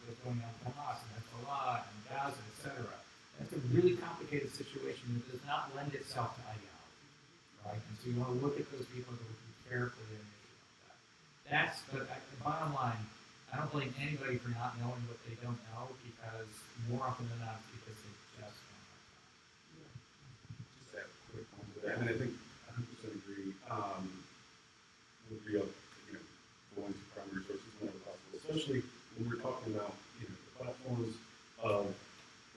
what's going on in Hamas and Hezbollah and Gaza, etc. That's a really complicated situation that does not lend itself to ideology, right? And so you want to look at those people and look carefully at an issue like that. But the bottom line, I don't blame anybody for not knowing what they don't know, because more often than not, it's because they just don't know. Just add a quick one to that, and I think I 100% agree. With going to primary sources whenever possible, especially when we're talking about the platforms of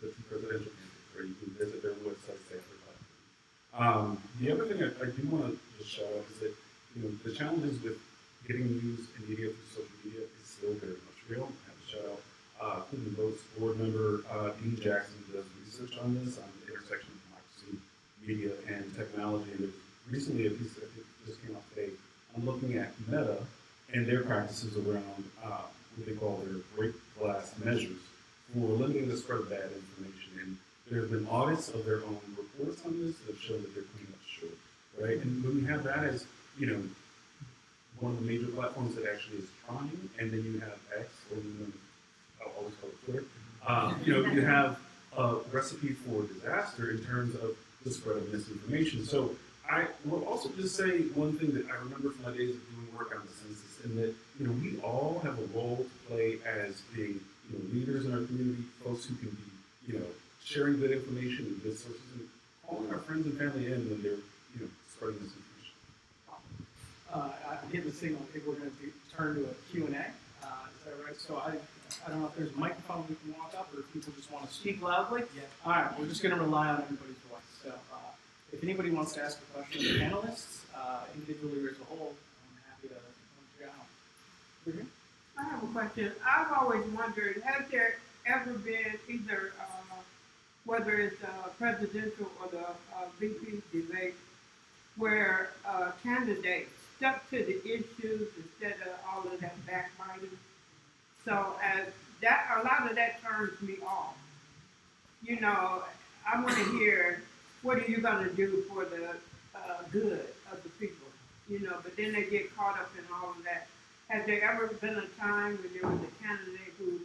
the two presidential candidates, where you can visit their websites, they have their platforms. The other thing I do want to just shout out is that the challenges with getting news and media through social media is still very much real. I have to shout out Clinton Votes board member Dean Jackson, who does research on this, on the intersection of democracy, media, and technology. And there's recently a piece that just came out today. I'm looking at Meta and their practices around what they call their break glass measures for limiting the spread of bad information. And there have been audits of their own reports on this that show that they're pretty much short, right? And when you have that as, one of the major platforms that actually is trying, and then you have X, or I'll always call it Twitter, you have a recipe for disaster in terms of the spread of misinformation. So I will also just say one thing that I remember from my days of doing work on the census, and that we all have a role to play as being leaders in our community, folks who can be sharing good information and good sources, and calling our friends and family in when they're spreading this information. I get the signal. I think we're going to turn to a Q&A. Is that right? So I don't know if there's a microphone we can walk up, or if people just want to speak loudly. Yeah. All right, we're just going to rely on everybody's voice. So if anybody wants to ask a question of the panelists, individually or as a whole, I'm happy to let you out. I have a question. I've always wondered, has there ever been either, whether it's presidential or the VP debate, where candidates stuck to the issues instead of all of that backbiting? So as that, a lot of that turns me off. I want to hear, what are you going to do for the good of the people? But then they get caught up in all of that. Has there ever been a time when there was a candidate who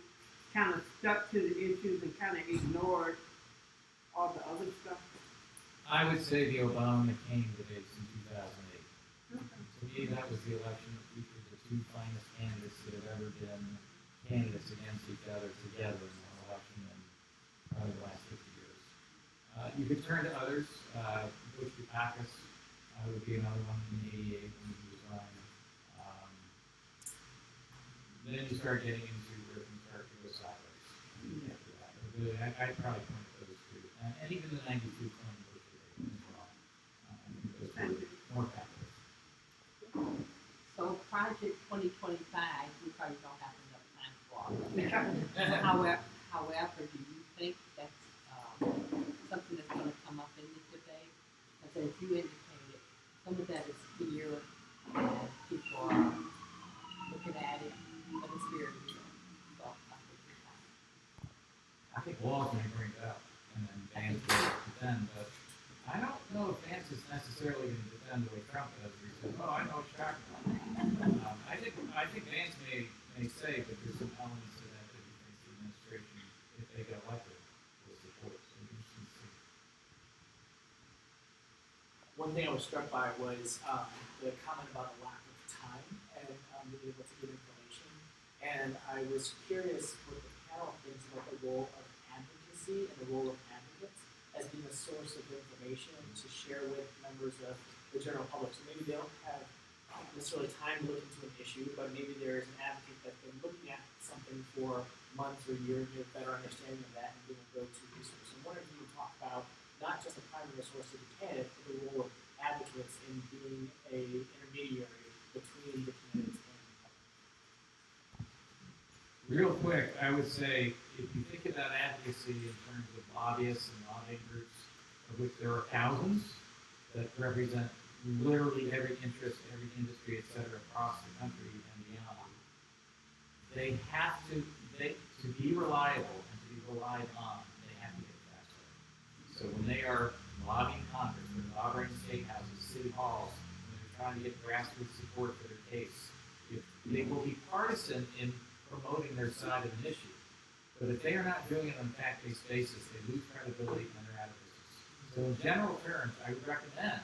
kind of stuck to the issues and kind of ignored all the other stuff? I would say the Obama-McCain debates in 2008. To me, that was the election that featured the two finest candidates that have ever been candidates against each other together in one election in probably the last 50 years. You could turn to others. Bush Dukakis would be another one in '88 when he was running. Then you start getting into where things start to go sideways. Really, I'd probably point to those two. And even the '92 Clinton Bush debate as well. I think those were more factors. So Project 2025, we probably don't have enough time for all of that. However, do you think that's something that's going to come up in this debate? Because as you indicated, some of that is fear, and people are looking at it, but it's very real. So I think Wall's going to bring it up, and then Vance will defend, but I don't know if Vance is necessarily going to defend the way Trump does, where he says, "Oh, I know what you're talking about." I think Vance may say, but there's some elements to that he thinks the administration, if they get elected, will support. So it'll be interesting to see. One thing I was struck by was the comment about a lack of time, and and I was curious what the panel thinks about the role of advocacy and the role of advocates as being a source of information to share with members of the general public. So maybe they don't have necessarily time to look into an issue, but maybe there's an advocate that's been looking at something for months or years, and you have a better understanding of that and being a go-to resource. So I wonder if you could talk about not just the primary source of the candidate, but the role of advocates in being a intermediary between the candidates and the public. Real quick, I would say, if you think about advocacy in terms of lobbyists and lobbying groups, of which there are thousands that represent literally every interest, every industry, et cetera, across the country and beyond, they have to be reliable and to be relied on, they have to get faster. So when they are lobbying Congress, they're lobbying state houses, city halls, when they're trying to get grassroots support for their case, they will be partisan in promoting their side of an issue. But if they are not doing it on a fact-based basis, they lose credibility and their advocacy. So in general terms, I would recommend,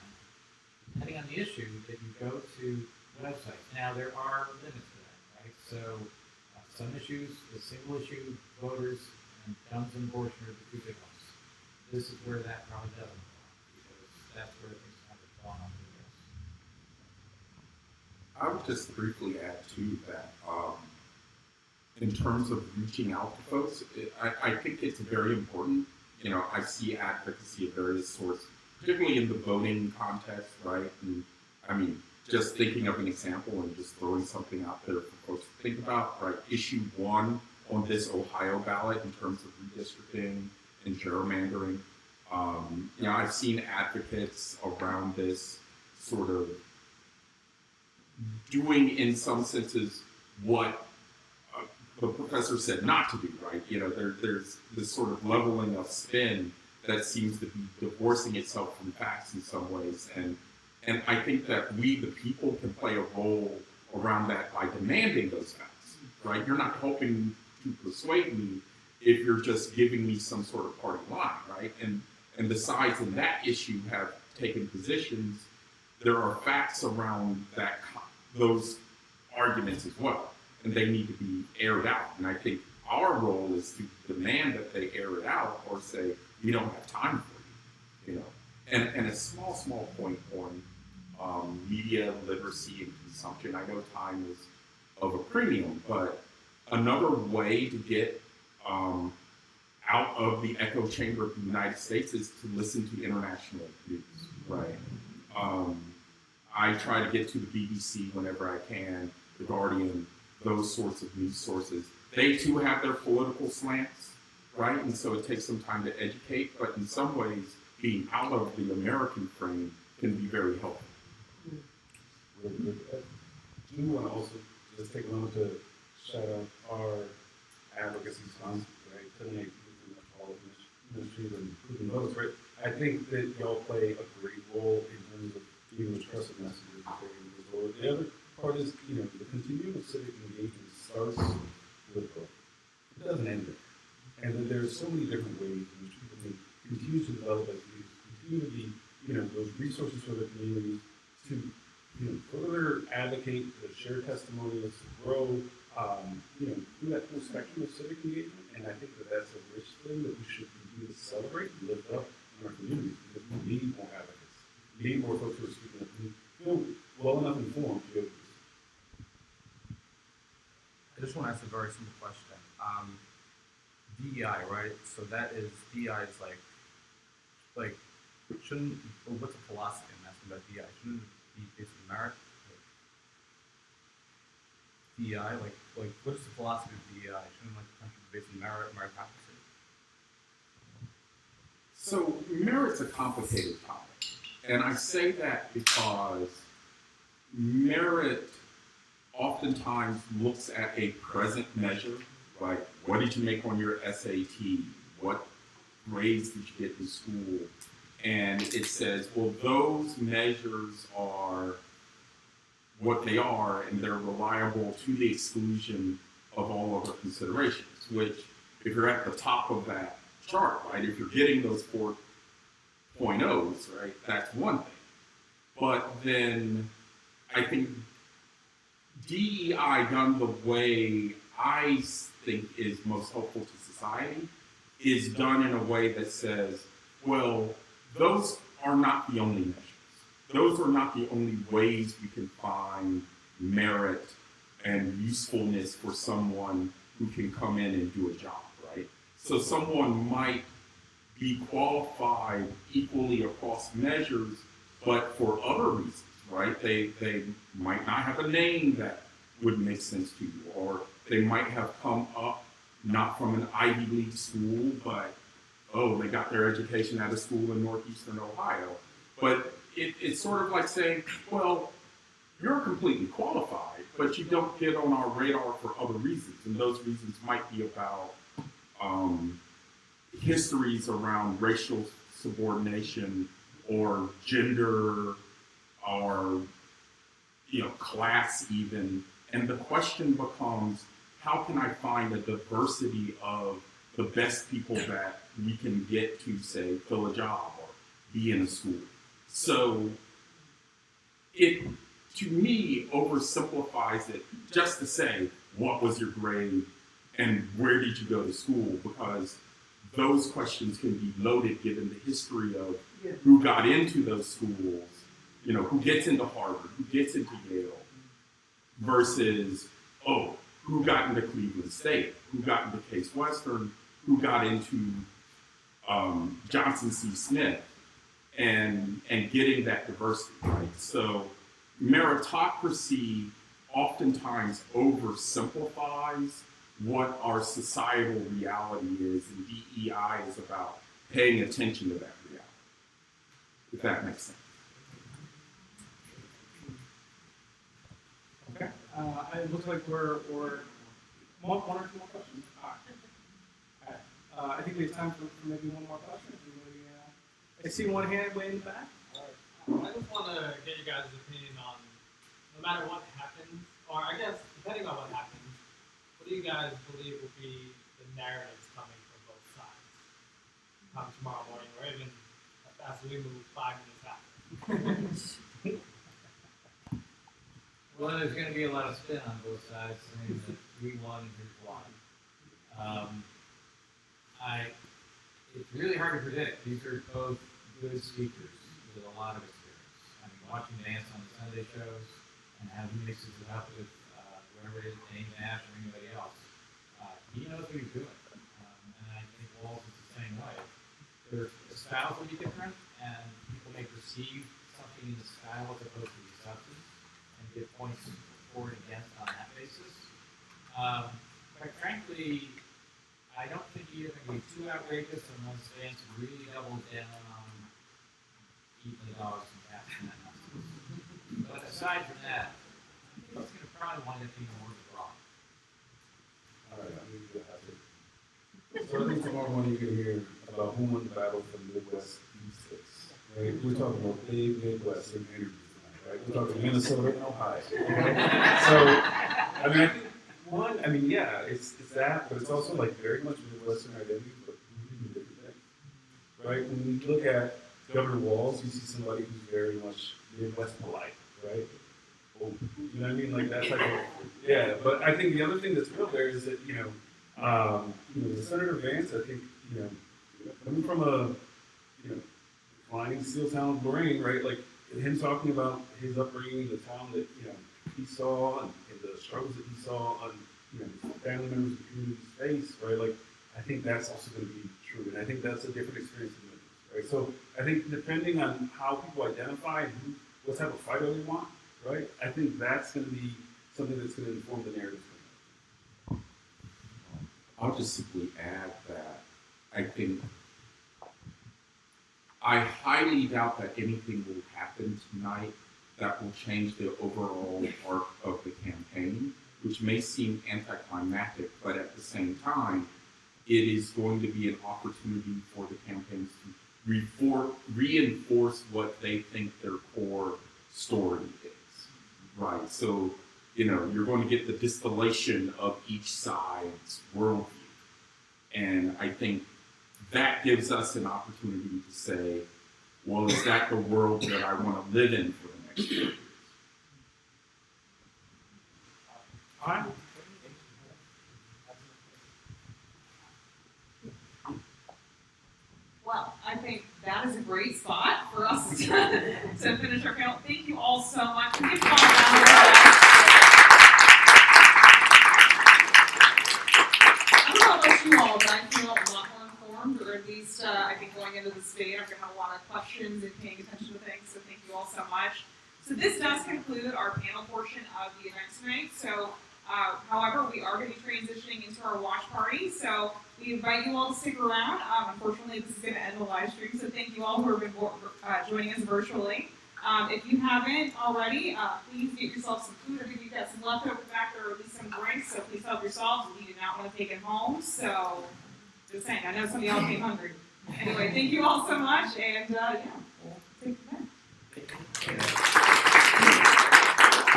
depending on the issue, that you go to websites. Now, there are limits to that, right? So some issues, the single issue voters and guns and abortion are the two big ones. This is where that probably doesn't belong, because that's where things kind of fall off the rails. I would just briefly add to that, in terms of reaching out to folks, I think it's very important. You know, I see advocacy of various sorts, particularly in the voting context, right? And I mean, just thinking of an example and just throwing something out there for folks to think about, right? Issue 1 on this Ohio ballot in terms of redistricting and gerrymandering. You know, I've seen advocates around this sort of doing, in some senses, what the professor said not to do, right? You know, there's this sort of leveling of spin that seems to be divorcing itself from facts in some ways. And I think that we, the people, can play a role around that by demanding those facts, right? You're not helping to persuade me if you're just giving me some sort of party line, right? And the sides in that issue have taken positions. There are facts around that those arguments as well, and they need to be aired out. And I think our role is to demand that they air it out or say, we don't have time for you, you know. And a small point on media literacy and consumption. I know time is of a premium, but another way to get out of the echo chamber of the United States is to listen to international news, right? I try to get to the BBC whenever I can, The Guardian, those sorts of news sources. They too have their political slants, right? And so it takes some time to educate, but in some ways, being out of the American frame can be very helpful. Really good. I do want to also just take a moment to shout out our advocacy sponsors, right? Tonight, Metropolitan Ministries and including those, right? I think that y'all play a great role in terms of giving the trusted messages and taking this forward. The other part is, you know, the continuum of civic engagement starts with vote. It doesn't end there. And that there are so many different ways in which people can continue to develop ideas, continue to be, you know, those resources for the communities to, you know, further advocate, to share testimonials, to grow, you know, through that whole spectrum of civic engagement. And I think that that's a rich thing that we should continue to celebrate and lift up in our communities, because we need more advocates. We need more folks who are speaking up, who feel well enough informed to go to this. I just want to ask a very simple question. DEI, right? So that is, DEI is like, shouldn't, or what's the philosophy I'm asking about DEI? Shouldn't it be based on merit? DEI, like what is the philosophy of DEI? Shouldn't like the country be based on meritocracy? So merit's a complicated topic. And I say that because merit oftentimes looks at a present measure, like what did you make on your SAT? What grades did you get in school? And it says, well, those measures are what they are, and they're reliable to the exclusion of all other considerations, which if you're at the top of that chart, right, if you're getting those 4.0s, right, that's one thing. But then I think DEI done the way I think is most helpful to society is done in a way that says, well, those are not the only measures. Those are not the only ways we can find merit and usefulness for someone who can come in and do a job, right? So someone might be qualified equally across measures, but for other reasons, right? They might not have a name that would make sense to you, or they might have come up not from an Ivy League school, but they got their education at a school in northeastern Ohio. But it's sort of like saying, well, you're completely qualified, but you don't get on our radar for other reasons, and those reasons might be about histories around racial subordination or gender or class even. And the question becomes, how can I find a diversity of the best people that we can get to, say, fill a job or be in a school? So it, to me, oversimplifies it just to say, what was your grade and where did you go to school? Because those questions can be loaded given the history of who got into those schools, who gets into Harvard, who gets into Yale, versus, who got into Cleveland State, who got into Case Western, who got into Johnson C. Smith, and getting that diversity, right? So meritocracy oftentimes oversimplifies what our societal reality is, and DEI is about paying attention to that reality, if that makes sense. Okay. It looks like we're one or two more questions. All right. I think we have time for maybe one more question. I see one hand way in the back. I just want to get you guys' opinion on, no matter what happens, or I guess depending on what happens, what do you guys believe will be the narratives coming from both sides come tomorrow morning, or even as we move 5 minutes after? Well, there's going to be a lot of spin on both sides saying that we won and here's why. It's really hard to predict. These are both good speakers with a lot of experience. I mean, watching Vance on the Sunday shows and how he mixes it up with whoever it is, Dane Nash or anybody else, he knows what he's doing. And I think Walls is the same way. The styles will be different, and people may perceive something in the style as opposed to the substance, and give points for and against on that basis. Quite frankly, I don't think either going to be too outrageous unless Vance really doubles down on eating the dogs and cats and that nonsense. But aside from that, I think it's going to probably wind up being more of a draw. All right, I'm going to have it. So I think tomorrow morning you're going to hear about who won the battle for the Midwest B6. Right? We're talking about big Midwestern energy tonight, right? We're talking Minnesota and Ohio. So, I think it's that, but it's also like very much Midwestern identity, but really different things. Right? When we look at Governor Walz, you see somebody who's very much Midwest polite, right? You know what I mean? Like that type of, yeah. But I think the other thing that's real there is that, the Senator Vance, I think, coming from a, declining steel town brain, right? Like him talking about his upbringing, the town that, he saw and the struggles that he saw on, family members and communities face, right? Like, I think that's also going to be true. And I think that's a different experience in Memphis, right? So I think depending on how people identify and what type of fighter they want, right? I think that's going to be something that's going to inform the narrative. I'll just simply add that I highly doubt that anything will happen tonight that will change the overall arc of the campaign, which may seem anticlimactic, but at the same time, it is going to be an opportunity for the campaigns to reinforce what they think their core story is, right? So, you're going to get the distillation of each side's worldview. And I think that gives us an opportunity to say, well, is that the world that I want to live in for the next year? All right. great spot for us to finish our panel. Thank you all so much. Give you all a round of applause. I don't know about you all, but I feel a lot more informed, or at least I think going into this debate, I'm going to have a lot of questions and paying attention to things, so thank you all so much. So this does conclude our panel portion of the event tonight. So, however, we are going to be transitioning into our watch party, so we invite you all to stick around. Unfortunately, this is going to end the live stream, so thank you all who have been joining us virtually. If you haven't already, please get yourself some food. I think we've got some leftover back there, or at least some drinks, so please help yourselves. We do not want to take it home, so just saying. I know some of y'all came hungry. Anyway, thank you all so much, and yeah, we'll take it from there.